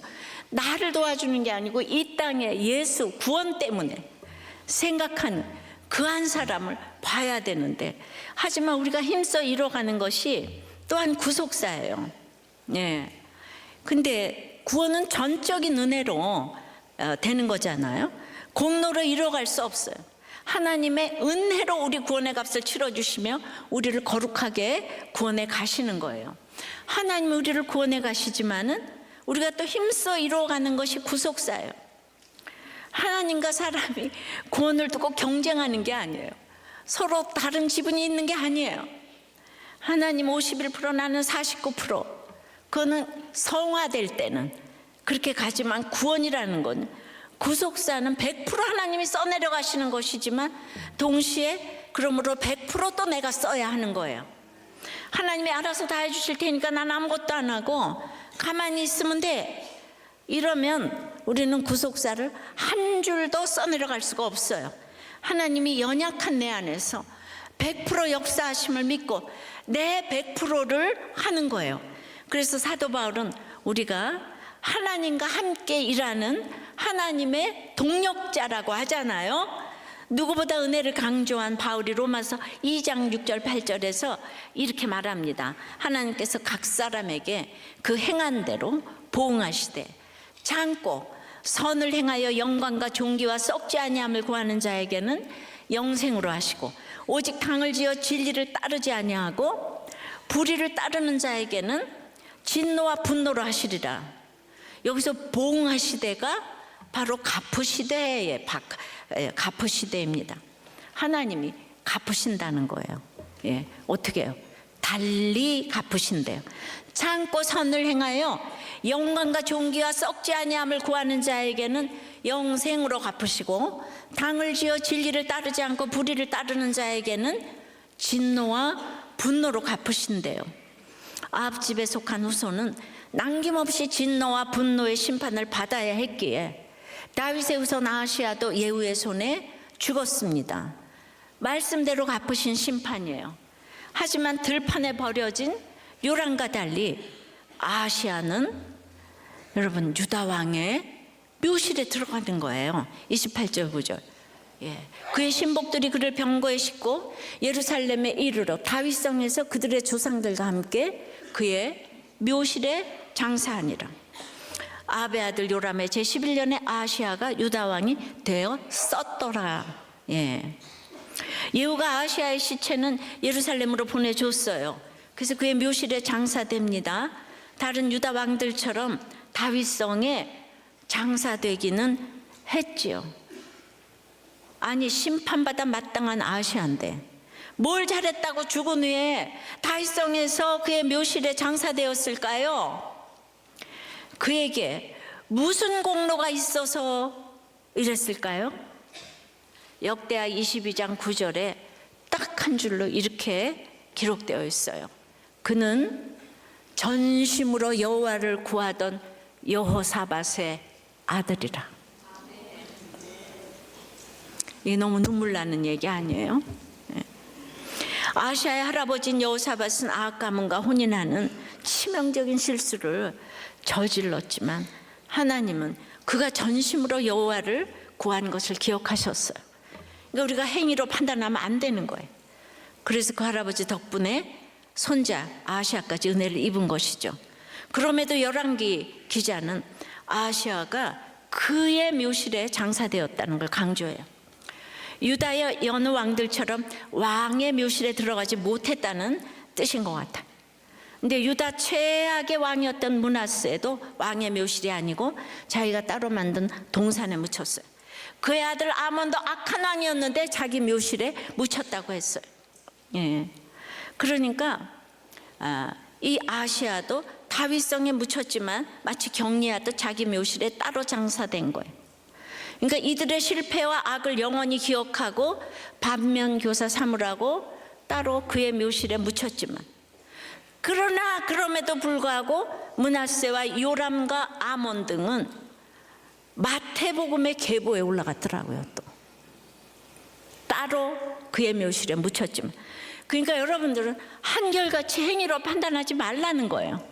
나를 도와주는 게 아니고 이 땅에 예수 구원 때문에 생각하는 그 한 사람을 봐야 되는데, 하지만 우리가 힘써 이뤄가는 것이 또한 구속사예요. 근데 구원은 전적인 은혜로 되는 거잖아요. 공로로 이뤄갈 수 없어요. 하나님의 은혜로 우리 구원의 값을 치러주시며 우리를 거룩하게 구원해 가시는 거예요. 하나님이 우리를 구원해 가시지만은 우리가 또 힘써 이루어가는 것이 구속사예요. 하나님과 사람이 구원을 두고 경쟁하는 게 아니에요. 서로 다른 지분이 있는 게 아니에요. 하나님 51%, 나는 49%. 그거는 성화될 때는 그렇게 가지만 구원이라는 건, 구속사는 100% 하나님이 써내려 가시는 것이지만 동시에 그러므로 100% 또 내가 써야 하는 거예요. 하나님이 알아서 다 해주실 테니까 난 아무것도 안 하고 가만히 있으면 돼. 이러면 우리는 구속사를 한 줄도 써내려 갈 수가 없어요. 하나님이 연약한 내 안에서 100% 역사하심을 믿고 내 100%를 하는 거예요. 그래서 사도 바울은 우리가 하나님과 함께 일하는 하나님의 동력자라고 하잖아요. 누구보다 은혜를 강조한 바울이 로마서 2장 6절 8절에서 이렇게 말합니다. 하나님께서 각 사람에게 그 행한 대로 보응하시되 참고 선을 행하여 영광과 존귀와 썩지 아니함을 구하는 자에게는 영생으로 하시고, 오직 강을 지어 진리를 따르지 아니하고 불의를 따르는 자에게는 진노와 분노로 하시리라. 여기서 보응하시되가 바로 갚으시되의 갚으시되입니다. 하나님이 갚으신다는 거예요. 어떻게 해요? 달리 갚으신대요. 참고 선을 행하여 영광과 존귀와 썩지 아니함을 구하는 자에게는 영생으로 갚으시고, 당을 지어 진리를 따르지 않고 불의를 따르는 자에게는 진노와 분노로 갚으신대요. 아합 집에 속한 후손은 남김없이 진노와 분노의 심판을 받아야 했기에 다윗의 후손 아하시아도 예후의 손에 죽었습니다. 말씀대로 갚으신 심판이에요. 하지만 들판에 버려진 요람과 달리 아하시아는 여러분 유다 왕의 묘실에 들어가는 거예요. 28절 9절. 그의 신복들이 그를 병거에 싣고 예루살렘에 이르러 다윗성에서 그들의 조상들과 함께 그의 묘실에 장사하니라. 아합의 아들 요람의 제11년에 아하시아가 유다 왕이 되어 썼더라. 예후가 아하시아의 시체는 예루살렘으로 보내줬어요. 그래서 그의 묘실에 장사됩니다. 다른 유다 왕들처럼 다윗성에 장사되기는 했지요. 아니 심판받아 마땅한 아하시아인데 뭘 잘했다고 죽은 후에 다윗성에서 그의 묘실에 장사되었을까요? 그에게 무슨 공로가 있어서 이랬을까요? 역대하 22장 9절에 딱 한 줄로 이렇게 기록되어 있어요. 그는 전심으로 여호와를 구하던 여호사밧의 아들이라. 이게 너무 눈물 나는 얘기 아니에요? 아하시아의 할아버지인 여호사밧은 아합 가문과 혼인하는 치명적인 실수를 저질렀지만 하나님은 그가 전심으로 여호와를 구한 것을 기억하셨어요. 그러니까 우리가 행위로 판단하면 안 되는 거예요. 그래서 그 할아버지 덕분에 손자 아하시아까지 은혜를 입은 것이죠. 그럼에도 열왕기 기자는 아하시아가 그의 묘실에 장사되었다는 걸 강조해요. 유다의 여느 왕들처럼 왕의 묘실에 들어가지 못했다는 뜻인 것 같아요. 근데 유다 최악의 왕이었던 므낫세도 왕의 묘실이 아니고 자기가 따로 만든 동산에 묻혔어요. 그의 아들 아몬도 악한 왕이었는데 자기 묘실에 묻혔다고 했어요. 그러니까 이 아하시아도 다윗성에 묻혔지만 마치 격리하듯 자기 묘실에 따로 장사된 거예요. 그러니까 이들의 실패와 악을 영원히 기억하고 반면교사 삼으라고 따로 그의 묘실에 묻혔지만, 그러나 그럼에도 불구하고 므낫세와 요람과 아몬 등은 마태복음의 계보에 올라갔더라고요. 또 따로 그의 묘실에 묻혔지만, 그러니까 여러분들은 한결같이 행위로 판단하지 말라는 거예요.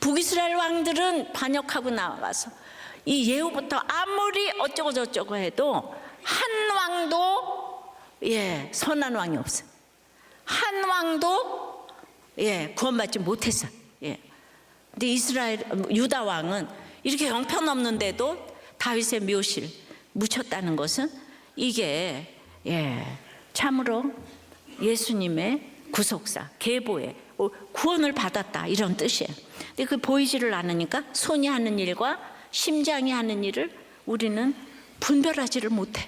북이스라엘 왕들은 반역하고 나와서 이 예후부터 아무리 어쩌고 저쩌고 해도 한 왕도 선한 왕이 없어요. 한 왕도 구원받지 못했어요. 근데 유다 왕은 이렇게 형편없는데도 다윗의 묘실 묻혔다는 것은 이게 참으로 예수님의 구속사, 계보에 구원을 받았다 이런 뜻이에요. 근데 그 보이지를 않으니까 손이 하는 일과 심장이 하는 일을 우리는 분별하지를 못해요.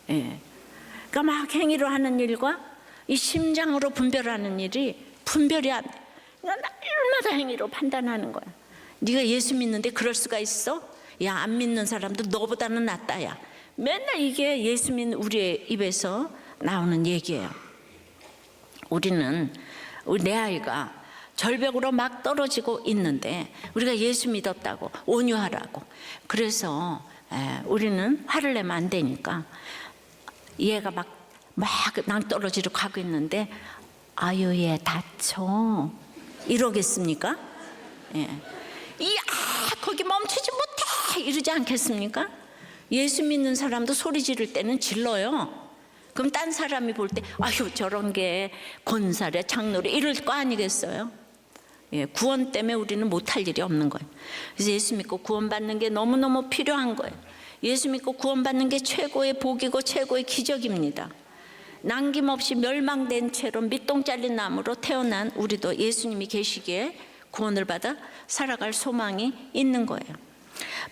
그러니까 막 행위로 하는 일과 이 심장으로 분별하는 일이 분별이 안 돼. 그러니까 날마다 행위로 판단하는 거야. 네가 예수 믿는데 그럴 수가 있어? 야, 안 믿는 사람도 너보다는 낫다. 야, 맨날 이게 예수 믿는 우리의 입에서 나오는 얘기예요. 우리 내 아이가 절벽으로 막 떨어지고 있는데 우리가 예수 믿었다고 온유하라고, 그래서 우리는 화를 내면 안 되니까 얘가 막 낭떠러지로 가고 있는데 아유 얘 다쳐 이러겠습니까? 거기 멈추지 못해 이러지 않겠습니까? 예수 믿는 사람도 소리 지를 때는 질러요. 그럼 딴 사람이 볼 때 아유 저런 게 권사래 장로래 이럴 거 아니겠어요? 구원 때문에 우리는 못할 일이 없는 거예요. 그래서 예수 믿고 구원받는 게 너무너무 필요한 거예요. 예수 믿고 구원받는 게 최고의 복이고 최고의 기적입니다. 남김없이 멸망된 채로 밑동 잘린 나무로 태어난 우리도 예수님이 계시기에 구원을 받아 살아갈 소망이 있는 거예요.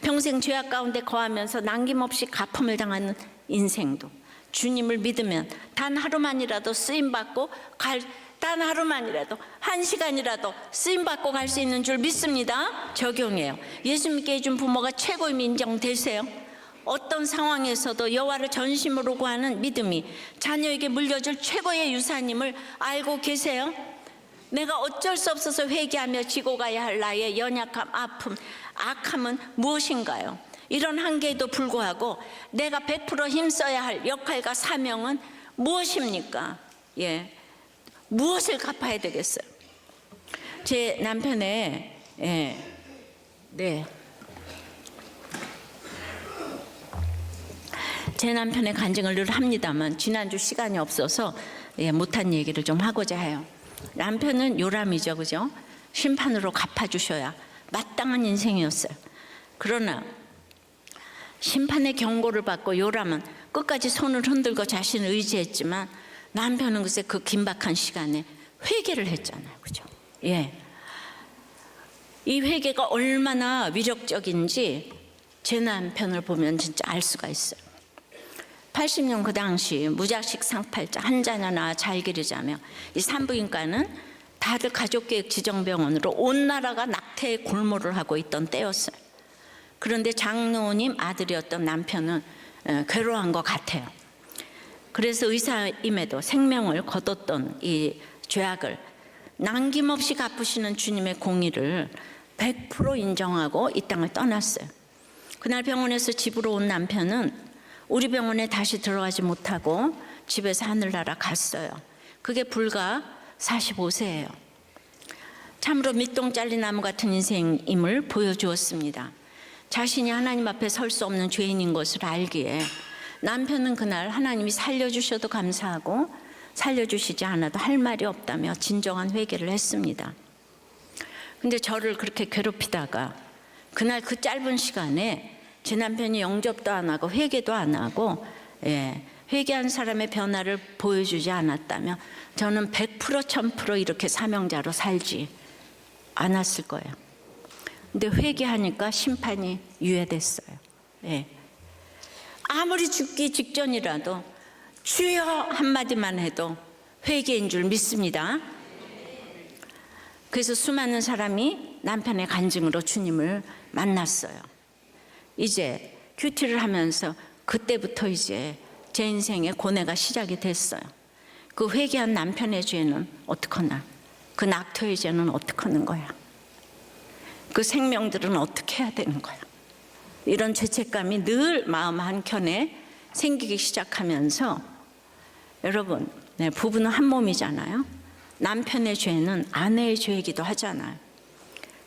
평생 죄악 가운데 거하면서 남김없이 가품을 당하는 인생도 주님을 믿으면 단 하루만이라도 쓰임받고 단 하루만이라도 한 시간이라도 쓰임받고 갈 수 있는 줄 믿습니다. 적용해요. 예수 믿게 해준 부모가 최고임이 인정되세요? 어떤 상황에서도 여호와를 전심으로 구하는 믿음이 자녀에게 물려줄 최고의 유산임을 알고 계세요? 내가 어쩔 수 없어서 회개하며 지고 가야 할 나의 연약함, 아픔, 악함은 무엇인가요? 이런 한계에도 불구하고 내가 100% 힘써야 할 역할과 사명은 무엇입니까? 예, 무엇을 갚아야 되겠어요? 제 남편의 제 남편의 간증을 늘 합니다만 지난주 시간이 없어서 못한 얘기를 좀 하고자 해요. 남편은 요람이죠, 그죠? 심판으로 갚아주셔야 마땅한 인생이었어요. 그러나 심판의 경고를 받고 요람은 끝까지 손을 흔들고 자신을 의지했지만 남편은 글쎄 그 긴박한 시간에 회개를 했잖아요, 그죠? 예. 이 회개가 얼마나 위력적인지 제 남편을 보면 진짜 알 수가 있어요. 80년 그 당시 무작식 상팔자 한 자녀나 잘 기르자며 이 산부인과는 다들 가족계획 지정병원으로 온 나라가 낙태의 골몰을 하고 있던 때였어요. 그런데 장로님 아들이었던 남편은 괴로워한 것 같아요. 그래서 의사임에도 생명을 거뒀던 이 죄악을 남김없이 갚으시는 주님의 공의를 100% 인정하고 이 땅을 떠났어요. 그날 병원에서 집으로 온 남편은 우리 병원에 다시 들어가지 못하고 집에서 하늘나라 갔어요. 그게 불과 45세예요. 참으로 밑동 잘린 나무 같은 인생임을 보여주었습니다. 자신이 하나님 앞에 설 수 없는 죄인인 것을 알기에 남편은 그날 하나님이 살려주셔도 감사하고 살려주시지 않아도 할 말이 없다며 진정한 회개를 했습니다. 근데 저를 그렇게 괴롭히다가 그날 그 짧은 시간에 제 남편이 영접도 안 하고 회개도 안 하고 회개한 사람의 변화를 보여주지 않았다면 저는 100% 1000% 이렇게 사명자로 살지 않았을 거예요. 근데 회개하니까 심판이 유예됐어요. 아무리 죽기 직전이라도 주여 한마디만 해도 회개인 줄 믿습니다. 그래서 수많은 사람이 남편의 간증으로 주님을 만났어요. 이제 큐티를 하면서 그때부터 이제 제 인생의 고뇌가 시작이 됐어요. 그 회개한 남편의 죄는 어떡하나? 그 낙태의 죄는 어떡하는 거야? 그 생명들은 어떻게 해야 되는 거야? 이런 죄책감이 늘 마음 한켠에 생기기 시작하면서 여러분, 부부는 한 몸이잖아요. 남편의 죄는 아내의 죄이기도 하잖아요.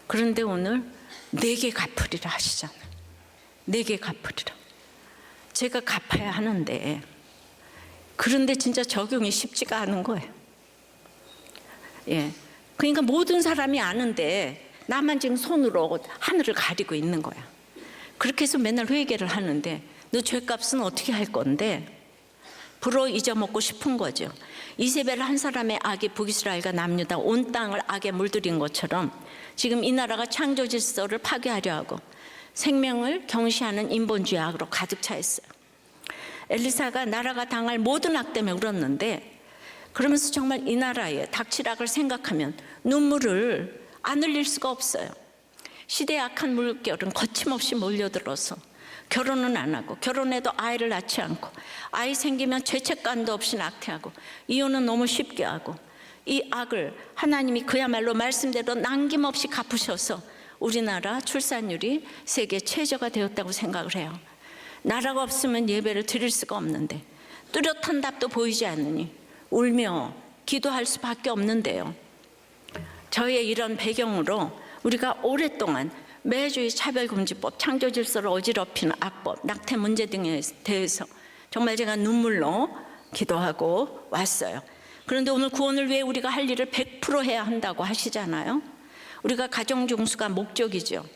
그런데 오늘 내게 갚으리라 하시잖아요. 내게 갚으리라. 제가 갚아야 하는데 그런데 진짜 적용이 쉽지가 않은 거예요. 그러니까 모든 사람이 아는데 나만 지금 손으로 하늘을 가리고 있는 거야. 그렇게 해서 맨날 회개를 하는데 너 죄값은 어떻게 할 건데? 불어 잊어먹고 싶은 거죠. 이세벨 한 사람의 악이 북이스라엘과 남유다 온 땅을 악에 물들인 것처럼 지금 이 나라가 창조 질서를 파괴하려 하고 생명을 경시하는 인본주의 악으로 가득 차 있어요. 엘리사가 나라가 당할 모든 악 때문에 울었는데 그러면서 정말 이 나라의 닥칠 악을 생각하면 눈물을 안 흘릴 수가 없어요. 시대의 악한 물결은 거침없이 몰려들어서 결혼은 안 하고 결혼해도 아이를 낳지 않고 아이 생기면 죄책감도 없이 낙태하고 이혼은 너무 쉽게 하고 이 악을 하나님이 그야말로 말씀대로 남김없이 갚으셔서 우리나라 출산율이 세계 최저가 되었다고 생각을 해요. 나라가 없으면 예배를 드릴 수가 없는데 뚜렷한 답도 보이지 않으니 울며 기도할 수밖에 없는데요. 저의 이런 배경으로 우리가 오랫동안 매주 차별금지법, 창조질서를 어지럽히는 악법, 낙태 문제 등에 대해서 정말 제가 눈물로 기도하고 왔어요. 그런데 오늘 구원을 위해 우리가 할 일을 100% 해야 한다고 하시잖아요. 우리가 가정중수가 목적이죠.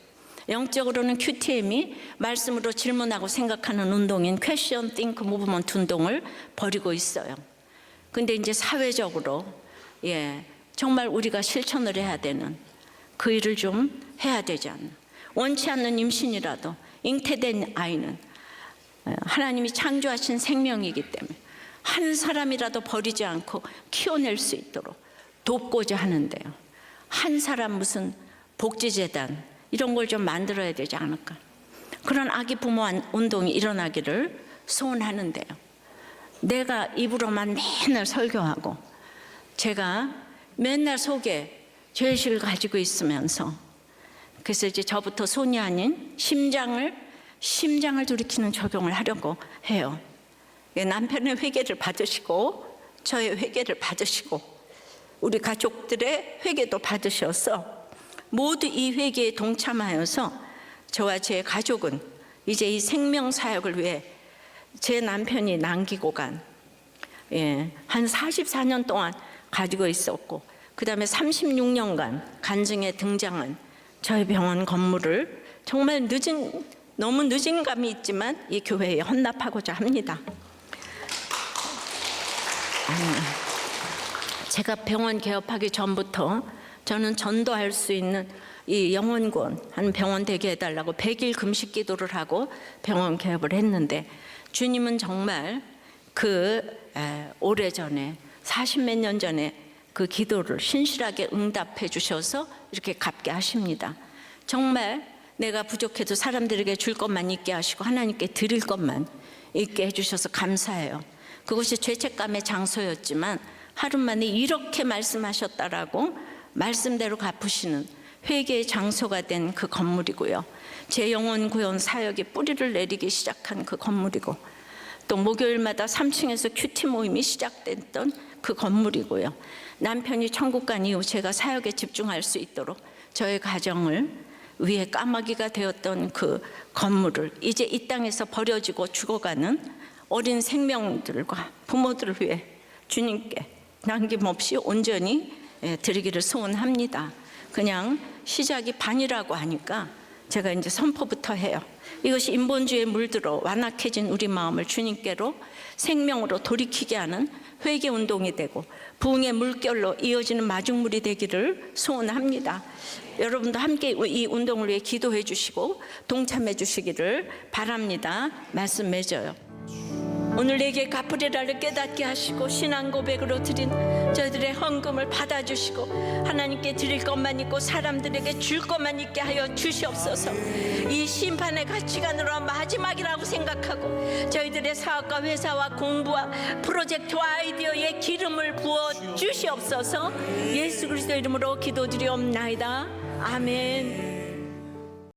영적으로는 QTM이 말씀으로 질문하고 생각하는 운동인 Question, Think, Movement 운동을 벌이고 있어요. 근데 이제 사회적으로 정말 우리가 실천을 해야 되는 그 일을 좀 해야 되지 않나. 원치 않는 임신이라도 잉태된 아이는 하나님이 창조하신 생명이기 때문에 한 사람이라도 버리지 않고 키워낼 수 있도록 돕고자 하는데요. 한 사람 무슨 복지재단 이런 걸 좀 만들어야 되지 않을까. 그런 아기 부모 운동이 일어나기를 소원하는데요. 내가 입으로만 맨날 설교하고 제가 맨날 속에 죄의식을 가지고 있으면서, 그래서 이제 저부터 손이 아닌 심장을 돌이키는 적용을 하려고 해요. 남편의 회개를 받으시고 저의 회개를 받으시고 우리 가족들의 회개도 받으셔서 모두 이 회개에 동참하여서 저와 제 가족은 이제 이 생명 사역을 위해 제 남편이 남기고 간 한 44년 동안 가지고 있었고, 그 다음에 36년간 간증에 등장한 저희 병원 건물을 정말 너무 늦은 감이 있지만 이 교회에 헌납하고자 합니다. 제가 병원 개업하기 전부터 저는 전도할 수 있는 이 영혼권 한 병원 되게 해달라고 100일 금식 기도를 하고 병원 개업을 했는데, 주님은 정말 오래전에 40몇 년 전에 그 기도를 신실하게 응답해 주셔서 이렇게 갚게 하십니다. 정말 내가 부족해도 사람들에게 줄 것만 있게 하시고 하나님께 드릴 것만 있게 해주셔서 감사해요. 그것이 죄책감의 장소였지만 하루 만에 이렇게 말씀하셨다라고 말씀대로 갚으시는 회개의 장소가 된 그 건물이고요. 제 영혼 구원 사역의 뿌리를 내리기 시작한 그 건물이고, 또 목요일마다 3층에서 큐티 모임이 시작됐던 그 건물이고요. 남편이 천국 간 이후 제가 사역에 집중할 수 있도록 저의 가정을 위해 까마귀가 되었던 그 건물을 이제 이 땅에서 버려지고 죽어가는 어린 생명들과 부모들을 위해 주님께 남김없이 온전히 드리기를 소원합니다. 그냥 시작이 반이라고 하니까 제가 이제 선포부터 해요. 이것이 인본주의에 물들어 완악해진 우리 마음을 주님께로 생명으로 돌이키게 하는 회개 운동이 되고 부흥의 물결로 이어지는 마중물이 되기를 소원합니다. 여러분도 함께 이 운동을 위해 기도해 주시고 동참해 주시기를 바랍니다. 말씀 맺어요. 오늘 내게 갚으리라를 깨닫게 하시고 신앙 고백으로 드린 저희들의 헌금을 받아주시고 하나님께 드릴 것만 있고 사람들에게 줄 것만 있게 하여 주시옵소서. 이 심판의 가치관으로 마지막이라고 생각하고 저희들의 사업과 회사와 공부와 프로젝트와 아이디어에 기름을 부어 주시옵소서. 예수 그리스도 이름으로 기도드리옵나이다. 아멘.